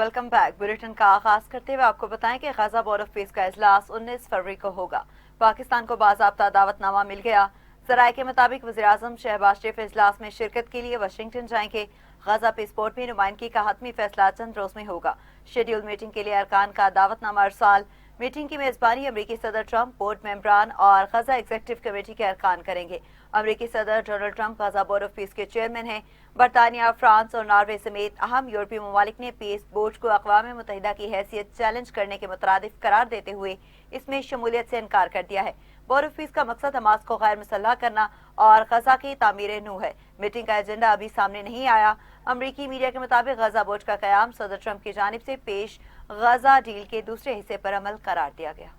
Welcome back. Bulletin का आगाज करते हुए आपको बताएं कि गजा बोर्ड ऑफ पीस का इजलास 19 फरवरी को होगा। पाकिस्तान को बाज़ाब्ता दावतनामा मिल गया। जराये के मुताबिक वज़ीर-ए-आज़म शहबाज शरीफ इजलास में शिरकत के लिए वाशिंगटन जाएंगे। गजा पीस बोर्ड में नुमाइंदगी का हतमी फैसला चंद रोज में होगा। शेड्यूल मीटिंग के लिए अरकान का दावतनामा अरसाल। मीटिंग की मेजबानी अमरीकी सदर ट्रंप, बोर्ड मेंबरान और गजा एग्जीक्यूटिव कमेटी के अरकान करेंगे। अमरीकी सदर Donald Trump Gaza board of peace के चेयरमैन हैं। बरतानिया, फ्रांस और नॉर्वे समेत अहम यूरोपीय ममालिक ने पीस बोर्ड को अक़वाम मुत्तहिदा की हैसियत चैलेंज करने के मुतरादिफ करार देते हुए इसमें शमूलियत से इनकार कर दिया है। बोर्ड ऑफ पीस का मकसद हमास को गैर मुसल्लह करना और गजा की तामीर नू है। मीटिंग का एजेंडा अभी सामने नहीं आया। अमरीकी मीडिया के मुताबिक गजा बोर्ड का कयाम सदर ट्रंप की जानिब से पेश गजा डील के दूसरे हिस्से पर अमल करार दिया गया।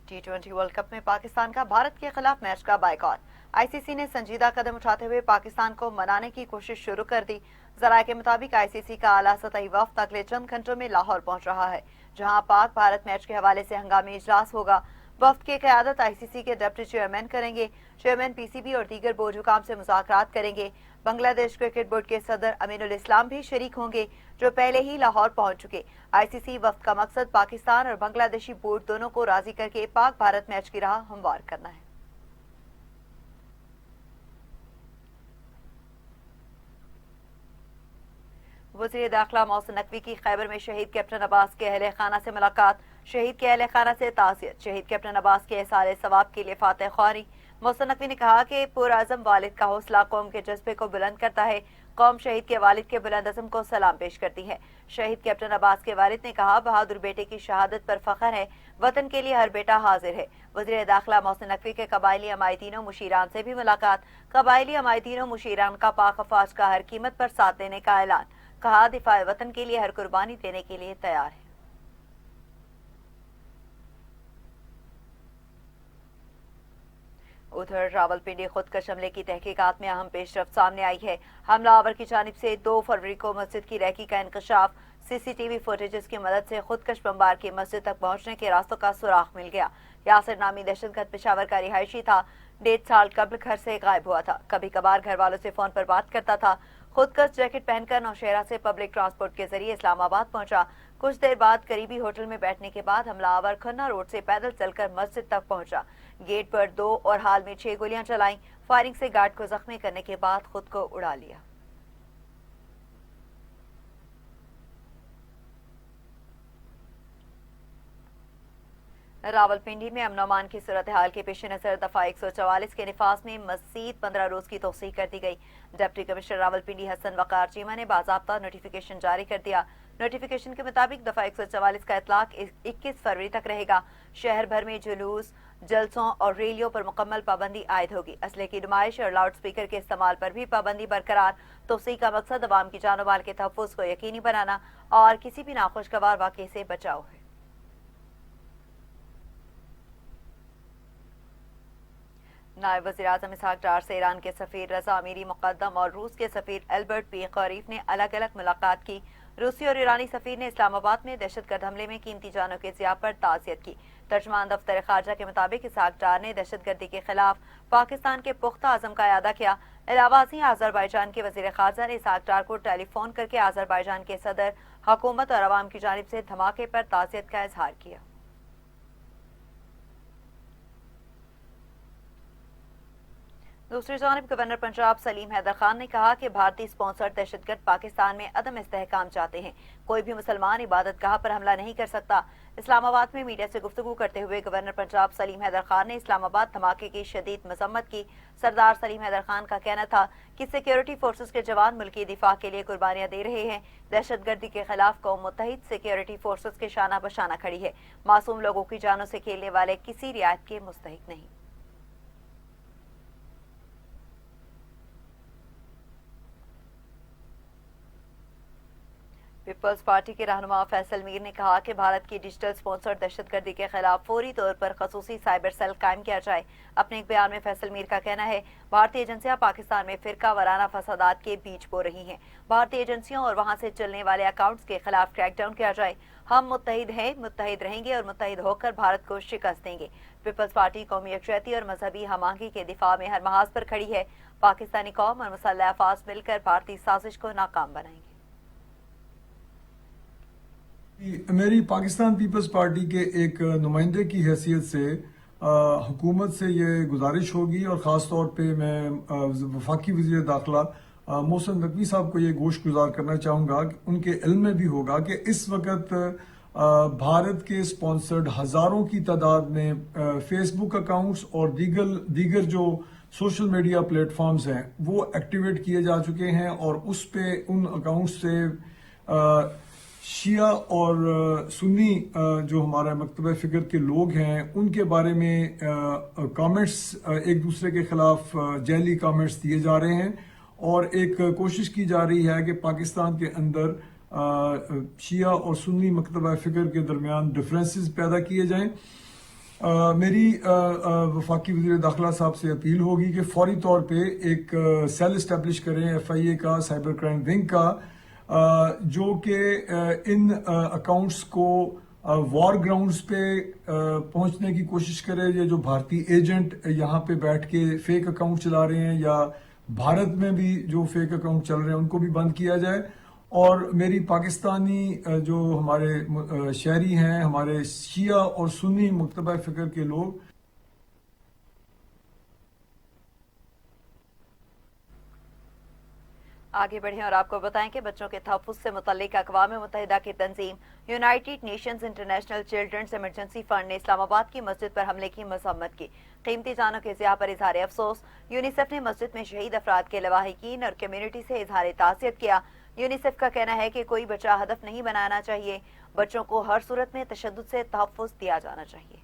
T20 वर्ल्ड कप में पाकिस्तान का भारत के खिलाफ मैच का बायकॉट। आईसीसी ने संजीदा कदम उठाते हुए पाकिस्तान को मनाने की कोशिश शुरू कर दी। जराये के मुताबिक आईसीसी का आला सतही वफ्द अगले चंद घंटों में लाहौर पहुंच रहा है, जहां पाक भारत मैच के हवाले से हंगामी इजलास होगा। वफ्द की क़यादत आईसीसी के डिप्टी चेयरमैन करेंगे। चेयरमैन पीसीबी और दीगर बोर्ड हुकाम से मुज़ाकरात करेंगे। बांग्लादेश क्रिकेट बोर्ड के सदर अमीनुल इस्लाम भी शरीक होंगे, जो पहले ही लाहौर पहुंच चुके। आईसीसी वफ्द का मकसद पाकिस्तान और बांग्लादेशी बोर्ड दोनों को राजी करके पाक भारत मैच की राह हमवार करना है। वज़ीर दाखिला मोहसिन नकवी की खैबर में शहीद कैप्टन अब्बास के अहले खाना से मुलाकात। शहीद के अहले खाना से ताज़ियत। शहीद कैप्टन अब्बास के एहसारे सवाब के लिए फातह ख्वारी। मोहसिन नकवी ने कहा कि पुरअज़म वालिद का हौसला कौम के जज्बे को बुलंद करता है। कौम शहीद के वालिद के बुलंद अज़म को सलाम पेश करती है। शहीद कैप्टन अब्बास के वालिद ने कहा, बहादुर बेटे की शहादत पर फख्र है, वतन के लिए हर बेटा हाजिर है। वज़ीर दाखिला मोहसिन नकवी के कबायली अमायतीनों मुशीरान से भी मुलाकात। कबायली अमायतीनों मुशीरान का पाक अफवाज का हर कीमत पर साथ देने का ऐलान। कहा, दिफा वतन के लिए हर कुर्बानी देने के लिए तैयार है। उधर रावलपिंडी खुदकश हमले की तहकीकात में अहम पेशरफ्त सामने आई है। हमलावर की जानिब से 2 फरवरी को मस्जिद की रैकी का इंकशाफ। सीसीटीवी फुटेजेस की मदद से खुदकश बमबार की मस्जिद तक पहुंचने के रास्तों का सुराख मिल गया। यासिर नामी दहशतगर्द पेशावर का रिहायशी था। 1.5 साल कबल घर से गायब हुआ था। कभी कभार घर वालों से फोन पर बात करता था। खुदकश जैकेट पहनकर नौशहरा से पब्लिक ट्रांसपोर्ट के जरिए इस्लामाबाद पहुंचा। कुछ देर बाद करीबी होटल में बैठने के बाद हमलावर खन्ना रोड से पैदल चलकर मस्जिद तक पहुंचा। गेट पर 2 और हाल में 6 गोलियां चलाई। फायरिंग से गार्ड को जख्मी करने के बाद खुद को उड़ा लिया। रावलपिंडी में अमन अमान की सूरत हाल के पेश नजर दफा 144 के निफाज में मजीद 15 रोज की तोसी कर दी गई। डिप्टी कमिश्नर रावलपिंडी हसन वकार चीमा ने बाज़ाब्ता नोटिफिकेशन जारी कर दिया। नोटिफिकेशन के मुताबिक दफा 144 का इतलाक 21 फरवरी तक रहेगा। शहर भर में जुलूस, जलसों और रैलियों पर मुकम्मल पाबंदी आयद होगी। असले की नुमाइश और लाउड स्पीकर के इस्तेमाल पर भी पाबंदी बरकरार। तोसी का मकसद अवाम की जानो माल के तहफ़्फ़ुज़ को यकीनी बनाना और किसी भी नाखुशगवार वाक़े से बचाव है। नायब वज़ीर-ए-आज़म इसहाक डार से ईरान के सफ़ीर रज़ा अमीरी मुक़द्दम और रूस के सफ़ीर एल्बर्ट पी क़रीफ ने अलग अलग मुलाकात की। रूसी और ईरानी सफ़ीर ने इस्लामाबाद में दहशतगर्द हमले में कीमती जानों के ज़िया पर ताज़ियत की। तर्जमान दफ्तर ख़ारजा के मुताबिक इसहाक डार ने दहशतगर्दी के खिलाफ पाकिस्तान के पुख्ता अज़म का अदा किया। अलावाज़ी आज़रबाईजान के वज़ीर ख़ारजा ने इसहाक डार को टेलीफोन करके आज़रबाईजान के सदर, हुकूमत और अवाम की जानिब से धमाके पर ताज़ियत का इजहार किया। दूसरी जानिब गवर्नर पंजाब सलीम हैदर खान ने कहा कि भारतीय स्पॉन्सर्ड दहशतगर्द पाकिस्तान में अदम इस्तेहकाम चाहते हैं। कोई भी मुसलमान इबादत गाह पर हमला नहीं कर सकता। इस्लामाबाद में मीडिया से गुफ्तगू करते हुए गवर्नर पंजाब सलीम हैदर खान ने इस्लामाबाद धमाके की शदीद मजम्मत की। सरदार सलीम हैदर खान का कहना था कि सिक्योरिटी फोर्सेस के जवान मुल्की दिफा के लिए कुर्बानियां दे रहे हैं। दहशतगर्दी के खिलाफ कौम मुत्तहिद सिक्योरिटी फोर्सेस के शाना बशाना खड़ी है। मासूम लोगों की जानों से खेलने वाले किसी रियायत के मुस्तहिक नहीं। پیپلز پارٹی کے رہنما فیصل میر نے کہا کہ بھارت کی ڈیجیٹل سپانسرڈ دہشت گردی کے خلاف فوری طور پر خصوصی سائبر سیل قائم کیا جائے۔ اپنے ایک بیان میں فیصل میر کا کہنا ہے بھارتی ایجنسیاں پاکستان میں فرقہ وارانہ فسادات کے بیچ بو رہی ہیں۔ بھارتی ایجنسیوں اور وہاں سے چلنے والے اکاؤنٹس کے خلاف کریک ڈاؤن کیا جائے۔ ہم متحد ہیں، متحد رہیں گے اور متحد ہو کر بھارت کو شکست دیں گے۔ پیپلز پارٹی قومی یکجہتی اور مذہبی ہم آہنگی کے دفاع میں ہر محاذ پر کھڑی ہے۔ پاکستانی قوم اور مسلح افواج مل کر بھارتی سازش کو ناکام بنائیں گے۔ میری پاکستان پیپلز پارٹی کے ایک نمائندے کی حیثیت سے حکومت سے یہ گزارش ہوگی اور خاص طور پہ میں وفاقی وزیر داخلہ محسن نقوی صاحب کو یہ گوش گزار کرنا چاہوں گا کہ ان کے علم میں بھی ہوگا کہ اس وقت بھارت کے سپانسرڈ ہزاروں کی تعداد میں فیس بک اکاؤنٹس اور دیگر جو سوشل میڈیا پلیٹ فارمز ہیں وہ ایکٹیویٹ کیے جا چکے ہیں، اور اس پہ ان اکاؤنٹس سے شیعہ اور سنی جو ہمارا مکتبہ فکر کے لوگ ہیں ان کے بارے میں کامنٹس ایک دوسرے کے خلاف جعلی کامنٹس دیے جا رہے ہیں، اور ایک کوشش کی جا رہی ہے کہ پاکستان کے اندر شیعہ اور سنی مکتبہ فکر کے درمیان ڈفرینسز پیدا کیے جائیں۔ میری وفاقی وزیر داخلہ صاحب سے اپیل ہوگی کہ فوری طور پہ ایک سیل اسٹیبلش کریں ایف آئی اے کا، سائبر کرائم ونگ کا، جو کہ ان اکاؤنٹس کو وار گراؤنڈز پہ پہنچنے کی کوشش کرے۔ یہ جو بھارتی ایجنٹ یہاں پہ بیٹھ کے فیک اکاؤنٹ چلا رہے ہیں یا بھارت میں بھی جو فیک اکاؤنٹ چل رہے ہیں ان کو بھی بند کیا جائے، اور میری پاکستانی جو ہمارے شہری ہیں، ہمارے شیعہ اور سنی مکتبہ فکر کے لوگ آگے بڑھیں اور آپ کو بتائیں کہ بچوں کے تحفظ سے متعلق اقوام متحدہ کی تنظیم United nations international children's emergency fund نے اسلام آباد کی مسجد پر حملے کی مذمت کی۔ قیمتی جانوں کے ضیاع پر اظہار افسوس، یونیسیف نے مسجد میں شہید افراد کے لواحقین اور کمیونٹی سے اظہار تعزیت کیا۔ یونیسیف کا کہنا ہے کہ کوئی بچہ ہدف نہیں بنانا چاہیے، بچوں کو ہر صورت میں تشدد سے تحفظ دیا جانا چاہیے۔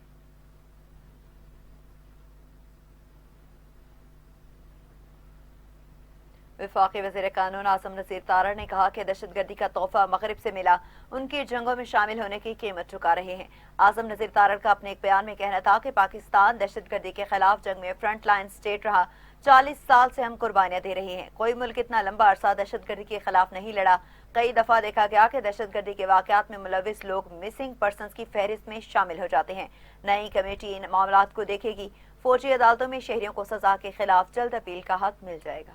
وفاقی وزیر قانون اعظم نذیر تارڑ نے کہا کہ دہشت گردی کا تحفہ مغرب سے ملا، ان کی جنگوں میں شامل ہونے کی قیمت چکا رہے ہیں۔ اعظم نذیر تارڑ کا اپنے ایک بیان میں کہنا تھا کہ پاکستان دہشت گردی کے خلاف جنگ میں فرنٹ لائن سٹیٹ رہا۔ 40 سال سے ہم قربانیاں دے رہے ہیں، کوئی ملک اتنا لمبا عرصہ دہشت گردی کے خلاف نہیں لڑا۔ کئی دفعہ دیکھا گیا کہ دہشت گردی کے واقعات میں ملوث لوگ مسنگ پرسنز کی فہرست میں شامل ہو جاتے ہیں۔ نئی کمیٹی ان معاملات کو دیکھے گی۔ فوجی عدالتوں میں شہریوں کو سزا کے خلاف جلد اپیل کا حق مل جائے گا۔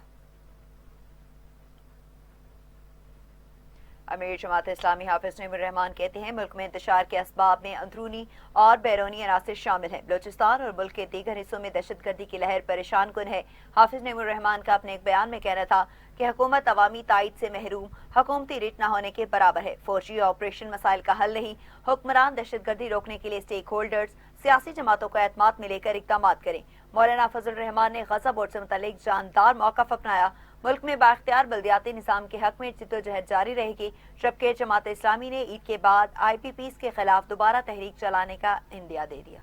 امیر جماعت اسلامی حافظ نعیم الرحمان کہتے ہیں ملک میں انتشار کے اسباب میں اندرونی اور بیرونی عناصر شامل ہیں۔ بلوچستان اور ملک کے دیگر حصوں میں دہشت گردی کی لہر پریشان کن ہے۔ حافظ نعیم الرحمان کا اپنے ایک بیان میں کہنا تھا کہ حکومت عوامی تائید سے محروم، حکومتی ریٹ نہ ہونے کے برابر ہے۔ فوجی آپریشن مسائل کا حل نہیں، حکمران دہشت گردی روکنے کے لیے اسٹیک ہولڈرز، سیاسی جماعتوں کو اعتماد میں لے کر اقدامات کریں۔ مولانا فضل الرحمان نے غزہ بورڈ سے متعلق جاندار موقف اپنایا۔ ملک میں بااختیار بلدیاتی نظام کے حق میں جدوجہد جاری رہے گی، جبکہ جماعت اسلامی نے عید کے بعد آئی پی پیز کے خلاف دوبارہ تحریک چلانے کا عندیہ دے دیا۔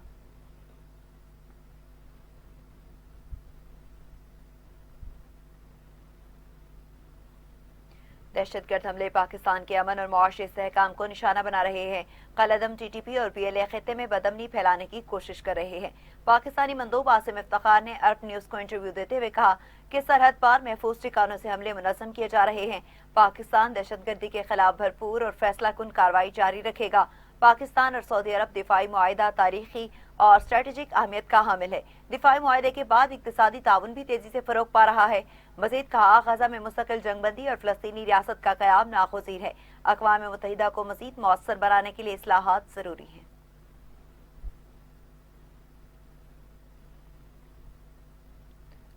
دہشت گرد حملے پاکستان کے امن اور معاشی استحکام کو نشانہ بنا رہے ہیں۔ قلعدم ٹی ٹی پی اور پی ایل اے خطے میں بدامنی پھیلانے کی کوشش کر رہے ہیں۔ پاکستانی مندوب عاصم افتخار نے عرب نیوز کو انٹرویو دیتے ہوئے کہا کہ سرحد پار محفوظ ٹھکانوں سے حملے منظم کیے جا رہے ہیں۔ پاکستان دہشت گردی کے خلاف بھرپور اور فیصلہ کن کارروائی جاری رکھے گا۔ پاکستان اور سعودی عرب دفاعی معاہدہ تاریخی اور اسٹریٹجک اہمیت کا حامل ہے۔ دفاعی معاہدے کے بعد اقتصادی تعاون بھی تیزی سے فروغ پا رہا ہے۔ مزید کہا غزہ میں مستقل جنگ بندی اور فلسطینی ریاست کا قیام ناگزیر ہے۔ اقوام متحدہ کو مزید مؤثر بنانے کے لیے اصلاحات ضروری ہیں۔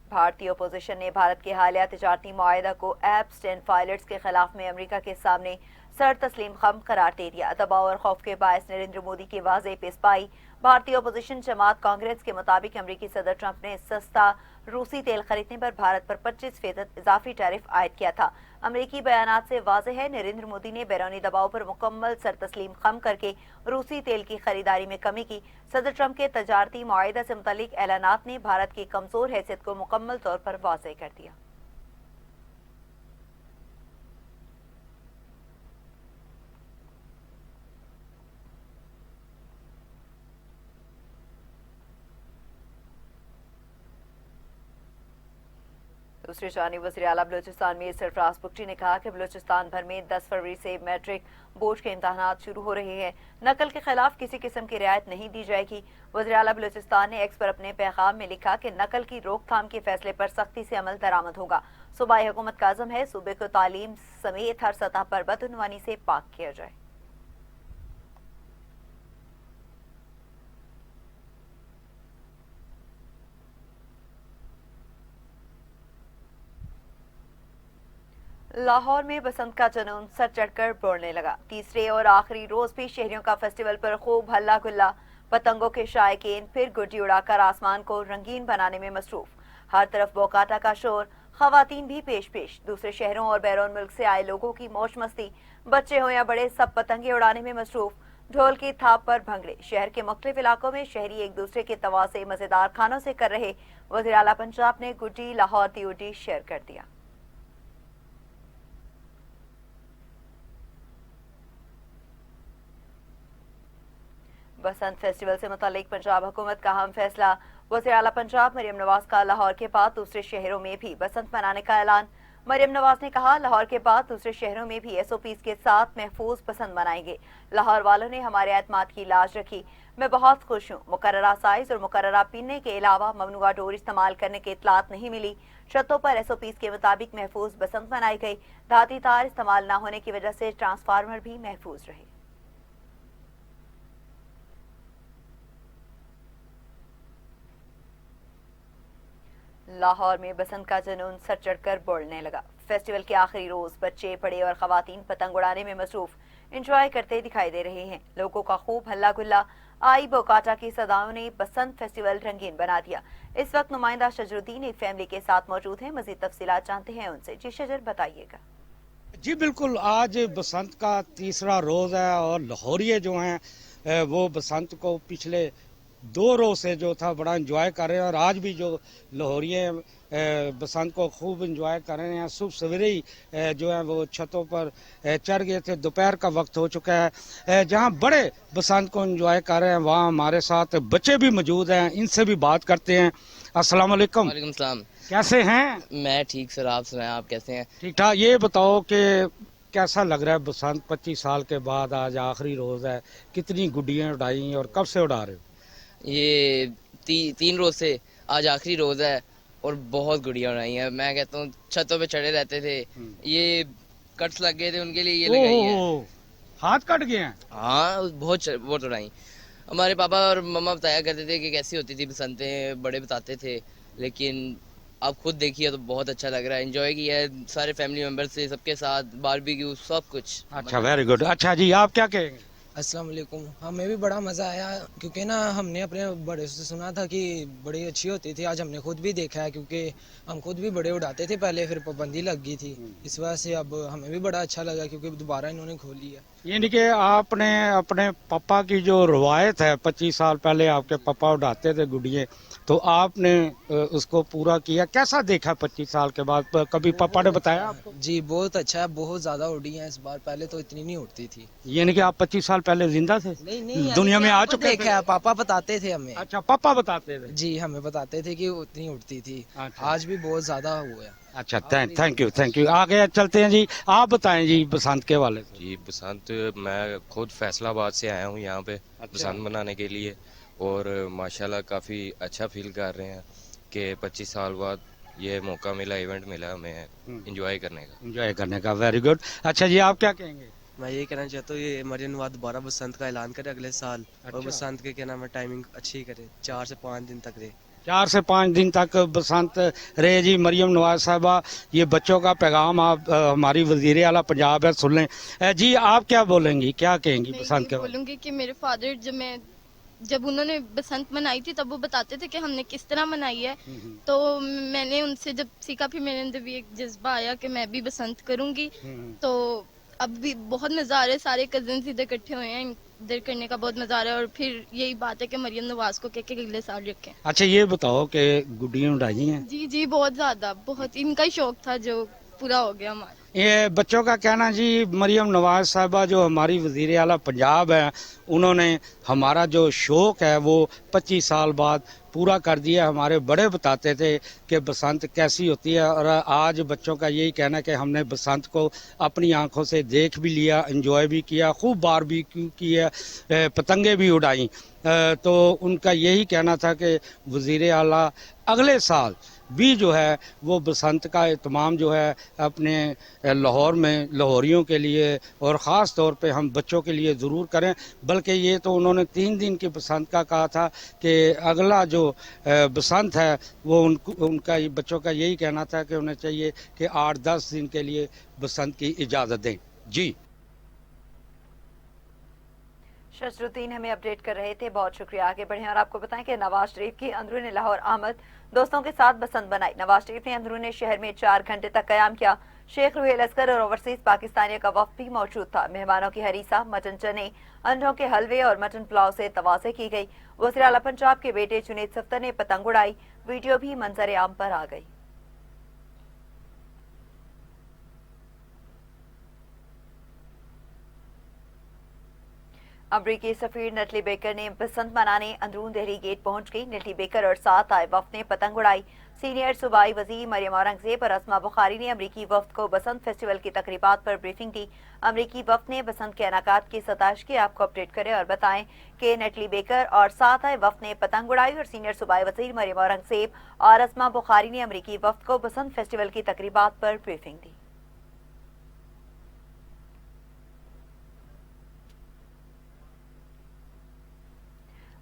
بھارتی اپوزیشن نے بھارت کے حالیہ تجارتی معاہدہ کو ایپسٹین فائلرز کے خلاف میں امریکہ کے سامنے سر تسلیم خم قرار دے دیا۔ دباؤ اور خوف کے باعث نریندر مودی کی واضح پیشپائی۔ بھارتی اپوزیشن جماعت کانگریس کے مطابق امریکی صدر ٹرمپ نے سستا روسی تیل خریدنے پر بھارت پر 25% اضافی ٹیرف عائد کیا تھا۔ امریکی بیانات سے واضح ہے نریندر مودی نے بیرونی دباؤ پر مکمل سر تسلیم خم کر کے روسی تیل کی خریداری میں کمی کی۔ صدر ٹرمپ کے تجارتی معاہدہ سے متعلق اعلانات نے بھارت کی کمزور حیثیت کو مکمل طور پر واضح کر دیا۔ दूसरी जानिब वज़ीर आला बलूचिस्तान मीर सरफराज बुगटी ने कहा कि बलूचिस्तान भर में 10 फरवरी से मैट्रिक बोर्ड के इम्तहानात शुरू हो रहे हैं। नकल के खिलाफ किसी किस्म की रियायत नहीं दी जाएगी। वज़ीर आला बलूचिस्तान ने एक्स पर अपने पैगाम में लिखा कि नकल की रोकथाम के फैसले पर सख्ती से अमल दरामद होगा। सूबाई हुकूमत का अज़म है सूबे को तालीम समेत हर सतह पर बदउनवानी से पाक किया जाए। लाहौर में बसंत का जुनून सर चढ़कर बोलने लगा। तीसरे और आखिरी रोज भी शहरियों का फेस्टिवल पर खूब हल्ला गुल्ला। पतंगों के शायकीन फिर गुड्डी उड़ाकर आसमान को रंगीन बनाने में मसरूफ। हर तरफ बोकाटा का शोर, खवातीन भी पेश पेश। दूसरे शहरों और बैरून मुल्क से आए लोगों की मौज मस्ती, बच्चे हो या बड़े सब पतंगे उड़ाने में मसरूफ। ढोल की थाप पर भंगड़े। शहर के मुख्तलिफ इलाकों में शहरी एक दूसरे के तवा से मजेदार खानों से कर रहे। वज़ीर आला पंजाब ने गुड्डी लाहौर दी शेयर कर दिया। बसंत फेस्टिवल से मुतालिक पंजाब हुकूमत का अहम फैसला। वज़ीर आला पंजाब मरियम नवाज का लाहौर के बाद दूसरे शहरों में भी बसंत मनाने का ऐलान। मरियम नवाज ने कहा, लाहौर के बाद दूसरे शहरों में भी SOPs के साथ महफूज बसंत मनाएंगे। लाहौर वालों ने हमारे एतमाद की लाज रखी। मैं बहुत खुश हूँ। मुकर्ररा साइज और मुकर्ररा पीने के अलावा ममनुआ डोर इस्तेमाल करने की इतलात नहीं मिली। छतों पर SOPs के मुताबिक महफूज बसंत मनाई गई। धाती तार इस्तेमाल न होने की वजह से ट्रांसफार्मर भी महफूज रहे। लाहौर में बसंत का जुनून सर चढ़कर बोलने लगा। फेस्टिवल के आखिरी रोज बच्चे, बड़े और खवातीन पतंग उड़ाने में मसरूफ इंजॉय करते दिखाई दे रहे हैं। लोगों का खूब हल्ला गुल्ला। आई बोकाटा की सदाओं ने बसंत फेस्टिवल रंगीन बना दिया। इस वक्त नुमाइंदा शजरुद्दीन एक फैमिली के साथ मौजूद हैं। मजीद तफसीलात जानते हैं उनसे। जी शजर, बताइएगा। जी बिल्कुल, आज बसंत का तीसरा रोज़ है और लाहौरिये जो हैं वो बसंत को पिछले 2 रोज से जो था बड़ा एंजॉय कर रहे हैं और आज भी जो लाहौरिये बसंत को खूब एंजॉय कर रहे हैं। सुबह सवेरे ही जो है वो छतों पर चढ़ गए थे। दोपहर का वक्त हो चुका है। जहां बड़े बसंत को एंजॉय कर रहे हैं वहां हमारे साथ बच्चे भी मौजूद हैं। इनसे भी बात करते हैं। अस्सलाम वालेकुम। वालेकुम सलाम। कैसे हैं? मैं ठीक सर, आप सुनाएं, आप कैसे हैं? ठीक ठाक। ये बताओ कि कैसा लग रहा है बसंत 25 साल के बाद आज आखिरी रोज है, कितनी गुड्डियां उड़ाई और कब से उड़ा रहे हो? ये 3 रोज से आज आखिरी रोज है और बहुत गुड़ियां उड़ाई हैं। मैं कहता हूँ छतों पे चढ़े रहते थे, ये कट्स लग गए थे उनके लिए, ये लगाई है। हाथ कट गए हैं? हाँ, बहुत उड़ाई। हमारे पापा और मम्मा बताया करते थे कि कैसी होती थी बसंतें, बड़े बताते थे, लेकिन आप खुद देखिए तो बहुत अच्छा लग रहा है। एंजॉय किया है सारे फैमिली मेंबर से, सबके साथ बारबेक्यू सब कुछ। अच्छा, वेरी गुड। अच्छा जी, आप क्या कहेंगे? अस्सलाम वालेकुम। हमें भी बड़ा मज़ा आया क्योंकि ना हमने अपने बड़े से सुना था कि बड़ी अच्छी होती थी। आज हमने खुद भी देखा है क्योंकि हम खुद भी बड़े उड़ाते थे पहले, फिर पाबंदी लग गई थी। इस वजह से अब हमें भी बड़ा अच्छा लगा क्योंकि दोबारा इन्होंने खोली है। यानी कि आपने अपने पापा की जो रवायत है, 25 साल पहले आपके पापा उड़ाते थे गुड़िये, तो आपने उसको पूरा किया। कैसा देखा 25 साल के बाद? कभी पापा ने बताया आपको? जी बहुत अच्छा है, बहुत ज़्यादा उड़ी हैं इस बार, पहले तो इतनी नहीं उड़ती थी। यानी कि आप 25 साल पहले जिंदा थे? नहीं, दुनिया में आ चुके देखा है, पापा बताते थे हमें। अच्छा, पापा बताते थे? जी, हमें बताते थे कि उतनी उड़ती थी। अच्छा। आज भी बहुत ज़्यादा हुआ है। अच्छा, थैंक यू। आगे चलते हैं जी। आप बताएं जी बसंत के वाले से। जी बसंत, मैं खुद फैसलाबाद से आया हूँ यहाँ पे बसंत मनाने के लिए और माशाल्लाह काफ़ी अच्छा फील कर रहे हैं कि 25 साल बाद ये मौका मिला, इवेंट मिला हमें एंजॉय करने का। Very good. अच्छा जी, आप क्या कहेंगे? मैं ये कहना चाहता हूँ ये मरियम नवाज दोबारा बसंत का ऐलान करे अगले साल। अच्छा। और बसंत के क्या नाम है टाइमिंग अच्छी करे, 4 से 5 दिन तक रहे। 4 से 5 दिन तक बसंत रहे जी। मरियम नवाज साहबा, ये बच्चों का पैगाम आप हमारी वजीर आला पंजाब है, सुन लें। जी, आप क्या बोलेंगी, क्या कहेंगी बसंत के? बोलूँगी कि मेरे फादर जब उन्होंने बसंत मनाई थी तब वो बताते थे कि हमने किस तरह मनाई है, तो मैंने उनसे जब सीखा, फिर मेरे अंदर भी एक जज्बा आया कि मैं भी बसंत करूँगी। तो अब भी बहुत मज़ा आ रहा है, सारे कजिन्स इधर इकट्ठे हुए हैं, इधर करने का बहुत मज़ा आ रहा है। और फिर यही बात है कि मरियम नवाज को कह के अगले साल रखें। अच्छा, ये बताओ कि गुड्डियाँ उड़ाई हैं? जी बहुत ज़्यादा, बहुत इनका ही शौक था जो पूरा हो गया हमारा। ये बच्चों का कहना जी, मरियम नवाज साहिबा जो हमारी वज़ीर आला पंजाब है, उन्होंने हमारा जो शौक़ है वो 25 साल बाद पूरा कर दिया। हमारे बड़े बताते थे कि बसंत कैसी होती है, और आज बच्चों का यही कहना है कि हमने बसंत को अपनी आंखों से देख भी लिया, एंजॉय भी किया, खूब बारबेक्यू किया, पतंगे भी उड़ाई। तो उनका यही कहना था कि वज़ीर आला अगले साल भी जो है वो बसंत का एहतमाम जो है अपने लाहौर में लाहौरियों के लिए और ख़ास तौर पे हम बच्चों के लिए ज़रूर करें। बल्कि ये तो उन्होंने 3 दिन की बसंत का कहा था कि अगला जो बसंत है वो उनका बच्चों का यही कहना था कि उन्हें चाहिए कि 8-10 दिन के लिए बसंत की इजाज़त दें। जी शजरुद्दीन हमें अपडेट कर रहे थे, बहुत शुक्रिया। आगे बढ़ें और आपको बताएं कि नवाज शरीफ की अंदरूनी लाहौर आमद, दोस्तों के साथ बसंत बनाई। नवाज शरीफ ने अंदरूनी शहर में 4 घंटे तक कयाम किया। शेख रुहेल असगर और ओवरसीज पाकिस्तानियों का वफ्द भी मौजूद था। मेहमानों की हरीसा, मटन चने, अंडों के हलवे और मटन पुलाव से तवाज़े की गई। वज़ीर आला पंजाब के बेटे जुनैद सफ्तर ने पतंग उड़ाई, वीडियो भी मंजर आम पर आ गई। अमरीकी सफीर नटली बेकर ने बसंत मनाने अंदरून दिल्ली गेट पहुंच गई। नटली बेकर और साथ आए वफ्द ने पतंग उड़ाई। सीनियर सूबाई वजीर मरियम औरंगजेब और अस्मा बुखारी ने अमरीकी वफ्द को बसंत फेस्टिवल की तकरीबात पर ब्रीफिंग दी। अमरीकी वफ्द ने बसंत के इनाकात की सताइश की। आपको अपडेट करें और बताएं कि नटली बेकर और साथ आए वफ्द ने पतंग उड़ाई और सीनियर सूबाई वजीर मरियम औरंगजेब और अस्मा बुखारी ने अमरीकी वफ्द को बसंत फेस्टिवल की तकरीबात पर ब्रीफिंग दी।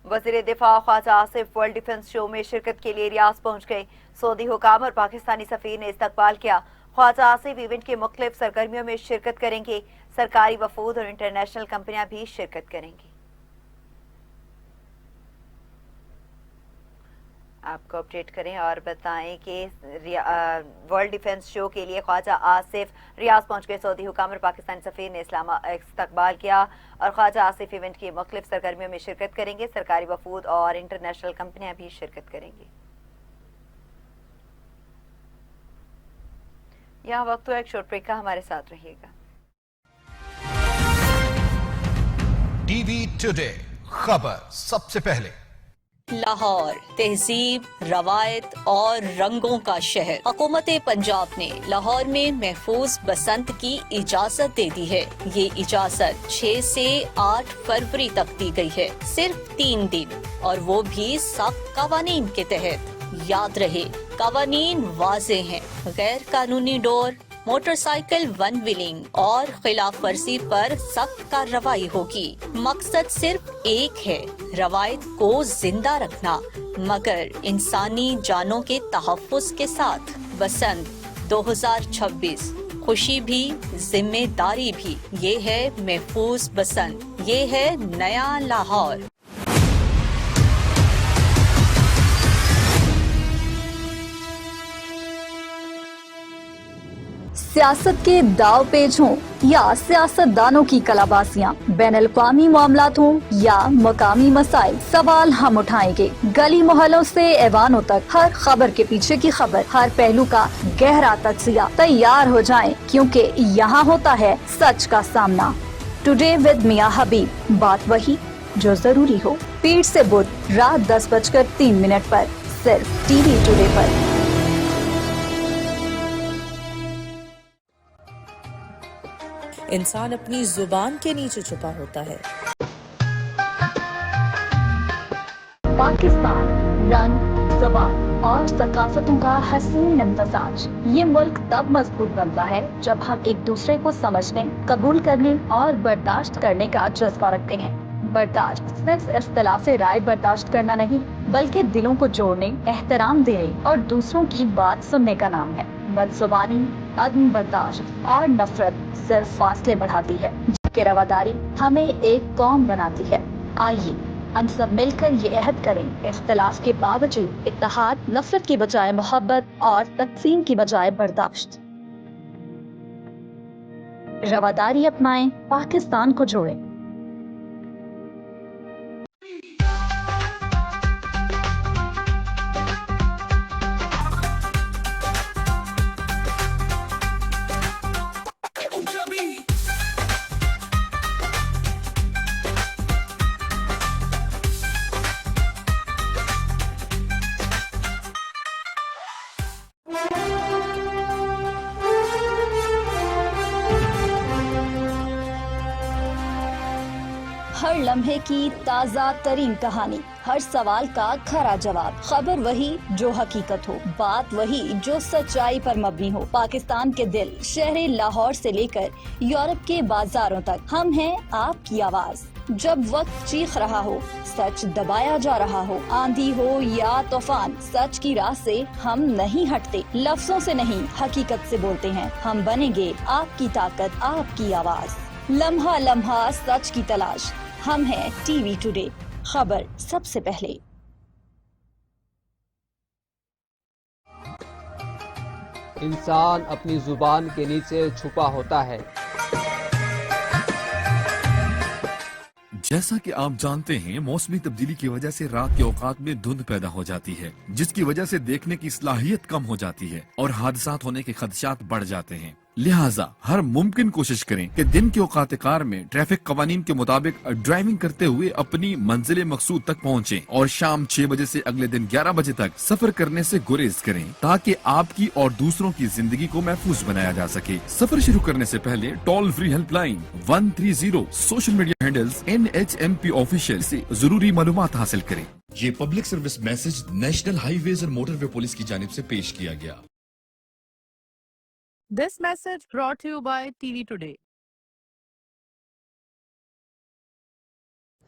वज़ीर दिफा Khawaja Asif world defence show में शिरकत के लिए रियाज पहुंच गए। सऊदी हुकाम और पाकिस्तानी सफीर ने इस्तकबाल किया। ख्वाजा आसिफ इवेंट के मुख्तलिफ सरगर्मियों में शिरकत करेंगे। सरकारी वफूद और इंटरनेशनल कंपनियां भी शिरकत करेंगी। आपको अपडेट करें और बताएं कि वर्ल्ड डिफेंस शो के लिए ख्वाजा आसिफ रियाज पहुंच गए। सऊदी हुकाम और पाकिस्तानी सफीर ने इस्तकबाल किया और ख्वाजा आसिफ इवेंट की मुख्तलिफ सरगर्मियों में शिरकत करेंगे। सरकारी वफूद और इंटरनेशनल कंपनियां भी शिरकत करेंगी। यहाँ वक्त हुआ एक शॉर्ट ब्रेक का, हमारे साथ रहिएगा। टीवी टुडे खबर सबसे पहले। लाहौर तहजीब, रवायत और रंगों का शहर। हुकूमत पंजाब ने लाहौर में महफूज बसंत की इजाजत दे दी है। ये इजाजत 6 से 8 फरवरी तक दी गई है, सिर्फ 3 दिन, और वो भी सख्त कवानीन के तहत। याद रहे, कवानीन वाज़े हैं। गैर कानूनी डोर, मोटरसाइकिल वन व्हीलिंग और खिलाफ वर्जी पर सख्त कार्रवाई होगी। मकसद सिर्फ एक है, रवायत को जिंदा रखना, मगर इंसानी जानों के तहफ़्फ़ुज़ के साथ। बसंत 2026, खुशी भी जिम्मेदारी भी। ये है महफूज बसंत, ये है नया लाहौर। सियासत के दाव पेच हों या सियासतदानों की कलाबाजियाँ, बैनुल-अक़वामी मामलात हों या मकामी मसाइल, सवाल हम उठाएंगे। गली मोहल्लों से ऐवानों तक, हर खबर के पीछे की खबर, हर पहलू का गहरा तज्जिया। तैयार हो जाएं, क्योंकि यहाँ होता है सच का सामना। टुडे विद मियां हबीब, बात वही जो जरूरी हो। पीर से बुध रात 10:03 पर, सिर्फ टीवी टुडे पर। इंसान अपनी जुबान के नीचे छुपा होता है। पाकिस्तान रंग, ज़बान और सकाफतों का हसीन इम्तज़ाज। ये मुल्क तब मजबूत बनता है जब हम एक दूसरे को समझने, कबूल करने और बर्दाश्त करने का जज्बा रखते हैं। बर्दाश्त सिर्फ इख्तिलाफ़े राय बर्दाश्त करना नहीं, बल्कि दिलों को जोड़ने, एहतराम देने और दूसरों की बात सुनने का नाम है। बदज़ुबानी, अदम बर्दाश्त और नफरत सिर्फ फासले बढ़ाती है, जबकि रवादारी हमें एक कौम बनाती है। आइए हम सब मिलकर ये अहद करें, इख्तिलाफ के बावजूद इत्तेहाद, नफरत की बजाय मोहब्बत और तक़सीम की बजाय बर्दाश्त। रवादारी अपनाएं, पाकिस्तान को जोड़ें। हर लम्हे की ताज़ा तरीन कहानी, हर सवाल का खरा जवाब, खबर वही जो हकीकत हो, बात वही जो सच्चाई पर मबनी हो। पाकिस्तान के दिल शहर लाहौर से लेकर यूरोप के बाजारों तक, हम हैं आपकी आवाज। जब वक्त चीख रहा हो, सच दबाया जा रहा हो, आंधी हो या तूफान, सच की राह से हम नहीं हटते। लफ्जों से नहीं, हकीकत से बोलते हैं। हम बनेंगे आपकी ताकत, आपकी आवाज। लम्हा लम्हा सच की तलाश, हम हैं टीवी टुडे, खबर सबसे पहले। इंसान अपनी जुबान के नीचे छुपा होता है। जैसा कि आप जानते हैं, मौसमी तब्दीली की वजह से रात के औकात में धुंध पैदा हो जाती है, जिसकी वजह से देखने की सलाहियत कम हो जाती है और हादसात होने के खदशात बढ़ जाते हैं। लिहाजा हर मुमकिन कोशिश करें कि दिन के औकात कार में ट्रैफिक कवानीन के मुताबिक ड्राइविंग करते हुए अपनी मंजिल मकसूद तक पहुँचे और शाम 6 बजे से अगले दिन 11 बजे तक सफर करने से गुरेज करें, ताकि आपकी और दूसरों की जिंदगी को महफूज बनाया जा सके। सफर शुरू करने से पहले toll free helpline 130, social media handles NHMP official से जरूरी मालूमात हासिल करें। ये public service message national highways और मोटरवे पुलिस की जानिब से पेश किया गया। This message brought to you by TV Today.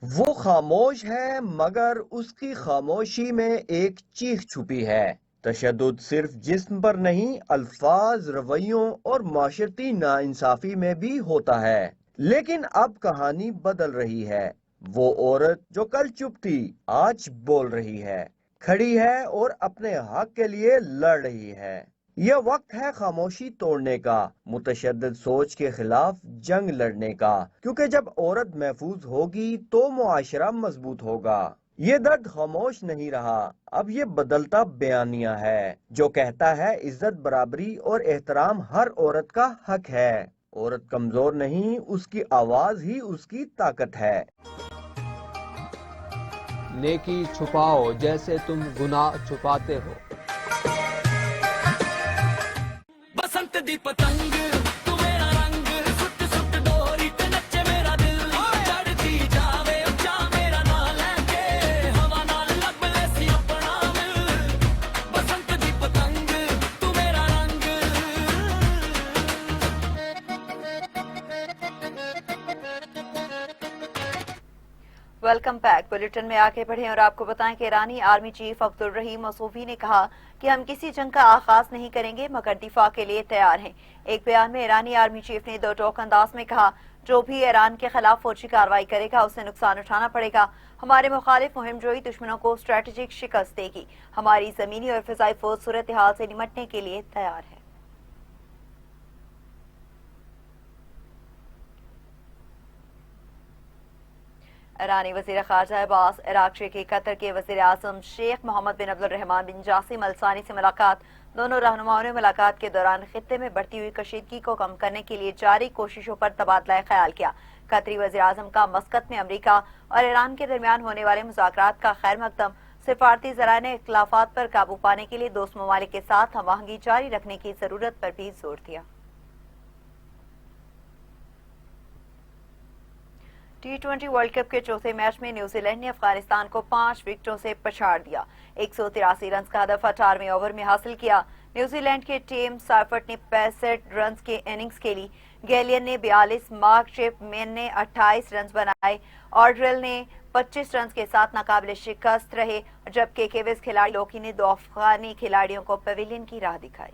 वो खामोश है मगर उसकी खामोशी में एक चीख छुपी है। तशद्दुद सिर्फ जिस्म पर नहीं, अल्फाज, रवैयों और माशरती नाइंसाफी में भी होता है। लेकिन अब कहानी बदल रही है। वो औरत जो कल चुप थी, आज बोल रही है, खड़ी है और अपने हक के लिए लड़ रही है। यह वक्त है खामोशी तोड़ने का, मुतशद्दिद सोच के खिलाफ जंग लड़ने का, क्योंकि जब औरत महफूज होगी तो मुआशरा मजबूत होगा। ये दर्द खामोश नहीं रहा, अब ये बदलता बयानिया है जो कहता है इज्जत, बराबरी और एहतराम हर औरत का हक है। औरत कमजोर नहीं, उसकी आवाज ही उसकी ताकत है। नेकी छुपाओ जैसे तुम गुनाह छुपाते हो। बसंत दी पतंग तू मेरा रंग, सुट सुट डोरी ते नचे मेरा दिल, चढ़ती जावे उच्चा मेरा नाल लैके, हवा नाल लब ले सी अपना मिल। बसंत दी पतंग तू मेरा रंग। Welcome back. बुलेटिन में आगे बढ़े और आपको बताएं कि ईरानी आर्मी चीफ अब्दुल रहीम मसूफी ने कहा कि हम किसी जंग का आगाज नहीं करेंगे मगर दिफा के लिए तैयार हैं। एक बयान में ईरानी आर्मी चीफ ने दो टोक अंदाज में कहा, जो भी ईरान के खिलाफ फौजी कार्रवाई करेगा उसे नुकसान उठाना पड़ेगा। हमारे मुखालिफ मुहिमजोई दुश्मनों को स्ट्रेटेजिक शिकस्त देगी। हमारी जमीनी और फिजाई फौज सूरत हाल से निमटने के लिए तैयार है। ईरानी वज़ीर ख़ारजा अब्बास इराक़ के कतर के वज़ीर आज़म शेख मोहम्मद बिन अब्दुल रहमान बिन जासिम अल सानी से मुलाकात। दोनों रहनुमाओं ने मुलाकात के दौरान खित्ते में बढ़ती हुई कशीदगी को कम करने के लिए जारी कोशिशों पर तबादला ख्याल किया। कतरी वज़ीर आज़म का मस्कत में अमरीका और ईरान के दरमियान होने वाले मुज़ाकरात का खैर मकदम। सिफारती ज़राए ने इख्तिलाफ़ात पर काबू पाने के लिए दोस्त ममालिक के साथ हम आहंगी जारी रखने की ज़रूरत पर भी जोर दिया। T20 वर्ल्ड कप के चौथे मैच में न्यूजीलैंड ने अफगानिस्तान को 5 विकेटों से पछाड़ दिया। 183 रन का हदफ 18वें ओवर में हासिल किया। न्यूजीलैंड के टीम साइफर्ट ने 65 रन के इनिंग्स खेली। गैलियन ने 42, मार्क चैपमैन ने 28 रन बनाए और ड्रिल ने 25 रन के साथ नाकाबिले शिकस्त रहे, जबकि केविस खिलाड़ी लोकी ने 2 अफगानी खिलाड़ियों को पवेलियन की राह दिखाई।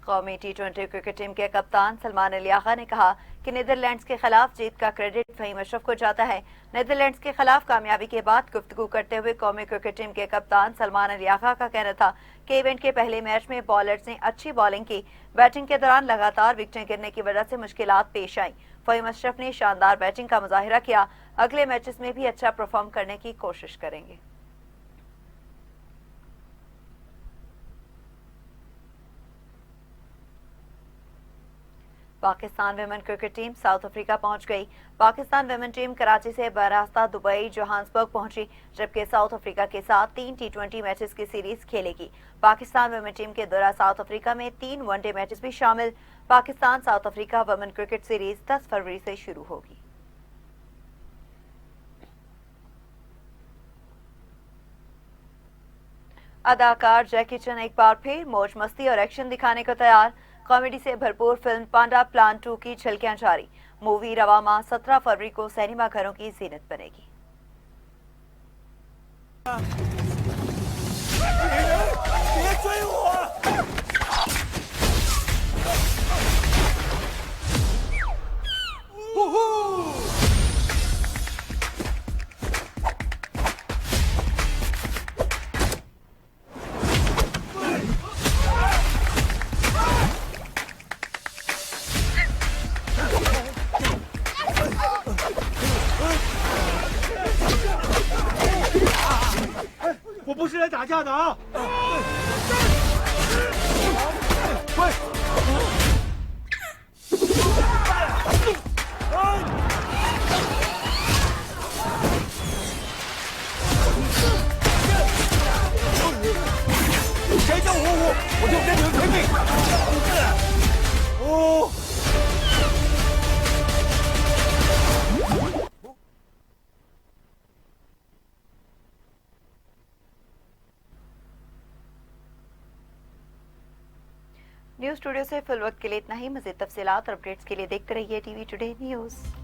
कौमी T20 क्रिकेट टीम के कप्तान सलमान अली आगा ने कहा कि नीदरलैंड्स के खिलाफ जीत का क्रेडिट फहीम अशरफ को जाता है। नीदरलैंड्स के खिलाफ कामयाबी के बाद गुफ्तगू करते हुए कौमी क्रिकेट टीम के कप्तान सलमान अली आगा का कहना था कि इवेंट के पहले मैच में बॉलर्स ने अच्छी बॉलिंग की। बैटिंग के दौरान लगातार विकेटें गिरने की वजह से मुश्किलात पेश आई। फहीम अशरफ ने शानदार बैटिंग का मुजाहिरा किया। अगले मैचेस में भी अच्छा परफॉर्म करने की कोशिश करेंगे। Pakistan women cricket team south Africa पहुंच गई। पाकिस्तान विमेन टीम कराची से बरास्ता दुबई जोहान्सबर्ग पहुंची, जबकि साउथ अफ्रीका के साथ 3 T20 मैचेस की सीरीज खेलेगी। पाकिस्तान विमेन टीम के दौरा साउथ अफ्रीका में 3 वनडे मैचेस भी शामिल। Pakistan south Africa women cricket series 10 फरवरी से शुरू होगी। अदाकार जैकी चैन एक बार फिर मौज मस्ती और एक्शन दिखाने को तैयार। कॉमेडी से भरपूर फिल्म पांडा प्लान 2 की झलकियां जारी। मूवी रवा माह 17 फरवरी को सिनेमा घरों की जीनत बनेगी।别追我！ 我不是来打架的啊！喂！谁叫我就跟你们拼命！哦。 न्यूज स्टूडियो से फिल वक्त के लिए इतना ही। मज़ीद तफसीलात और अपडेट्स के लिए देखते रहिए टीवी टुडे न्यूज़।